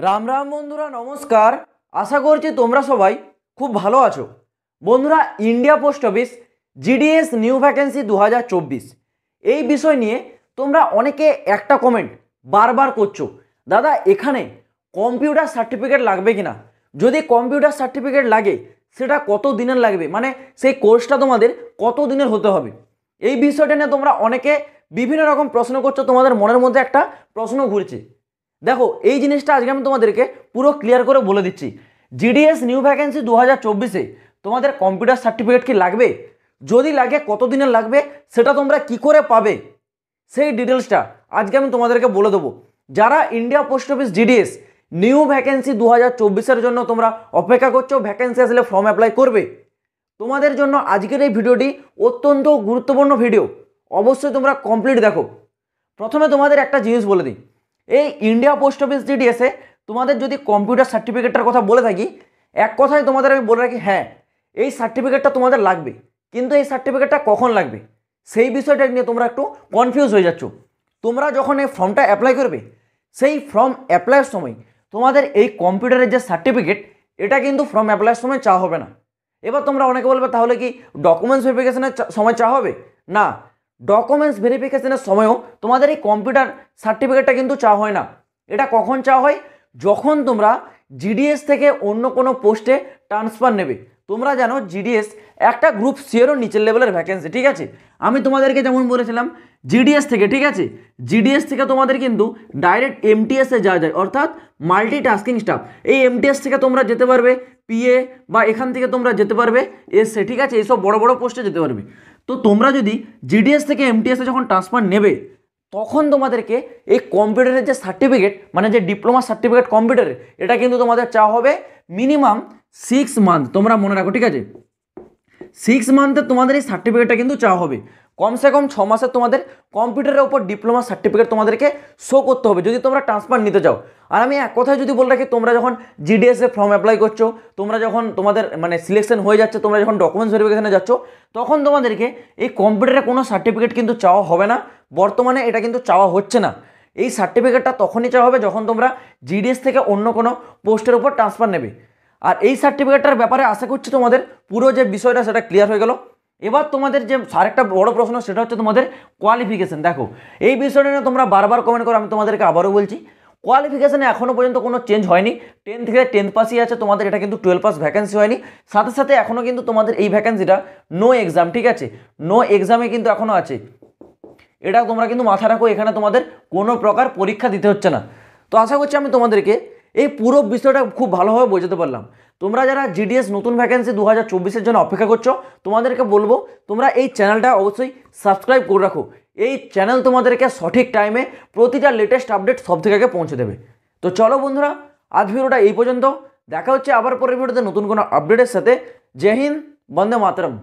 রাম রাম বন্ধুরা, নমস্কার। আশা করছি তোমরা সবাই খুব ভালো আছো। বন্ধুরা, India post office GDS new vacancy 2024 এই বিষয় নিয়ে তোমরা অনেকে একটা কমেন্ট বারবার করছো, দাদা এখানে কম্পিউটার সার্টিফিকেট লাগবে কিনা, যদি কম্পিউটার সার্টিফিকেট লাগে সেটা কত দিনের লাগবে, মানে সেই কোর্সটা তোমাদের কত দিনের হতে হবে। এই বিষয়টা নিয়ে তোমরা অনেকে বিভিন্ন রকম প্রশ্ন করছো, তোমাদের মনের মধ্যে একটা প্রশ্ন ঘুরছে। দেখো, এই জিনিসটা আজকে আমি তোমাদেরকে পুরো ক্লিয়ার করে বলে দিচ্ছি। জিডিএস নিউ ভ্যাকেন্সি 2024-এ তোমাদের কম্পিউটার সার্টিফিকেট কি লাগবে, যদি লাগে কত দিনের লাগবে, সেটা তোমরা কি করে পাবে, সেই ডিটেলসটা আজকে আমি তোমাদেরকে বলে দেবো। যারা India post office GDS new vacancy 2024-এর জন্য তোমরা অপেক্ষা করছো, ভ্যাকেন্সি আসলে ফর্ম অ্যাপ্লাই করবে, তোমাদের জন্য আজকের এই ভিডিওটি অত্যন্ত গুরুত্বপূর্ণ ভিডিও। অবশ্যই তোমরা কমপ্লিট দেখো। প্রথমে তোমাদের একটা জিনিস বলে দিই, এই ইন্ডিয়া পোস্ট অফিস জিডিএসে তোমাদের যদি কম্পিউটার সার্টিফিকেটটার কথা বলে থাকি, এক কথায় তোমাদের আমি বলে রাখি, হ্যাঁ এই সার্টিফিকেটটা তোমাদের লাগবে, কিন্তু এই সার্টিফিকেটটা কখন লাগবে সেই বিষয়টা নিয়ে তোমরা একটু কনফিউজ হয়ে যাচ্ছ। তোমরা যখন এই ফর্মটা অ্যাপ্লাই করবে, সেই ফর্ম অ্যাপ্লাইয়ের সময় তোমাদের এই কম্পিউটারের যে সার্টিফিকেট, এটা কিন্তু ফর্ম অ্যাপ্লাইয়ের সময় চাওয়া হবে না। এবার তোমরা অনেকে বলবে, তাহলে কি ডকুমেন্টস ভেরিফিকেশনের সময় চাওয়া হবে? না, ডকুমেন্টস ভেরিফিকেশনের সময়ও তোমাদের এই কম্পিউটার সার্টিফিকেটটা কিন্তু চাওয়া হয় না। এটা কখন চাওয়া হয়? যখন তোমরা জিডিএস থেকে অন্য কোনো পোস্টে ট্রান্সফার নেবে। তোমরা জানো জিডিএস একটা গ্রুপ সিয়েরও নিচের লেভেলের ভ্যাকেন্সি, ঠিক আছে। আমি তোমাদেরকে যেমন বলেছিলাম জিডিএস থেকে, ঠিক আছে, জিডিএস থেকে তোমাদের কিন্তু ডাইরেক্ট এমটিএসে যাওয়া যায়, অর্থাৎ মাল্টিটাস্কিং স্টাফ। এই এমটিএস থেকে তোমরা যেতে পারবে পিএ, বা এখান থেকে তোমরা যেতে পারবে এসএ, ঠিক আছে, এইসব বড় বড় পোস্টে যেতে পারবে। তো তোমরা যদি জিডিএস থেকে এমটিএসে যখন ট্রান্সফার নেবে, তখন তোমাদেরকে এই কম্পিউটারের যে সার্টিফিকেট, মানে যে ডিপ্লোমা সার্টিফিকেট কম্পিউটারের, এটা কিন্তু তোমাদের চাওয়া হবে মিনিমাম 6 মান্থ। তোমরা মনে রাখো, ঠিক আছে, 6 মান্থে তোমাদের এই সার্টিফিকেটটা কিন্তু চাওয়া হবে। কমসে কম 6 মাসের তোমাদের কম্পিউটারের উপর ডিপ্লোমা সার্টিফিকেট তোমাদেরকে শো করতে হবে যদি তোমরা ট্রান্সফার নিতে চাও। আর আমি এক কথায় যদি বলে রাখি, তোমরা যখন জিডিএসে ফর্ম অ্যাপ্লাই করছো, তোমরা যখন তোমাদের মানে সিলেকশন হয়ে যাচ্ছে, তোমরা যখন ডকুমেন্টস ভেরিফিকেশনে যাচ্ছ, তখন তোমাদেরকে এই কম্পিউটারে কোনো সার্টিফিকেট কিন্তু চাওয়া হবে না। বর্তমানে এটা কিন্তু চাওয়া হচ্ছে না। এই সার্টিফিকেটটা তখনই চাওয়া হবে যখন তোমরা জিডিএস থেকে অন্য কোনো পোস্টের উপর ট্রান্সফার নেবে। আর এই সার্টিফিকেটটার ব্যাপারে আশা করছি তোমাদের পুরো যে বিষয়টা সেটা ক্লিয়ার হয়ে গেল। এবার তোমাদের যে আরেকটা বড় প্রশ্ন, সেটা হচ্ছে তোমাদের কোয়ালিফিকেশন। দেখো, এই বিষয়টা নিয়ে তোমরা বারবার কমেন্ট করো, আমি তোমাদেরকে আবারও বলছি, কোয়ালিফিকেশনে এখনও পর্যন্ত কোনো চেঞ্জ হয়নি। 10 থেকে 10 পাসই আছে তোমাদের, এটা কিন্তু 12 পাস ভ্যাকেন্সি হয়নি। সাথে সাথে এখনও কিন্তু তোমাদের এই ভ্যাকেন্সিটা নো এক্সাম, ঠিক আছে, নো এক্সামে কিন্তু এখনও আছে। এটা তোমরা কিন্তু মাথায় রাখো, এখানে তোমাদের কোনো প্রকার পরীক্ষা দিতে হচ্ছে না। তো আশা করছি আমি তোমাদেরকে এই পুরো বিষয়টা খুব ভালোভাবে বোঝাতে পারলাম। তোমরা যারা জিডিএস নতুন ভ্যাকেন্সি 2024-এর জন্য অপেক্ষা করছো, তোমাদেরকে বলবো তোমরা এই চ্যানেলটা অবশ্যই সাবস্ক্রাইব করে রাখো। এই চ্যানেল তোমাদেরকে সঠিক টাইমে প্রতিটা লেটেস্ট আপডেট সব থেকে আগে পৌঁছে দেবে। তো চলো বন্ধুরা, আজ ভিডিওটা এই পর্যন্ত। দেখা হচ্ছে আবার পরের ভিডিওতে নতুন কোনো আপডেটের সাথে। জয় হিন্দ, বন্দে মাতরম।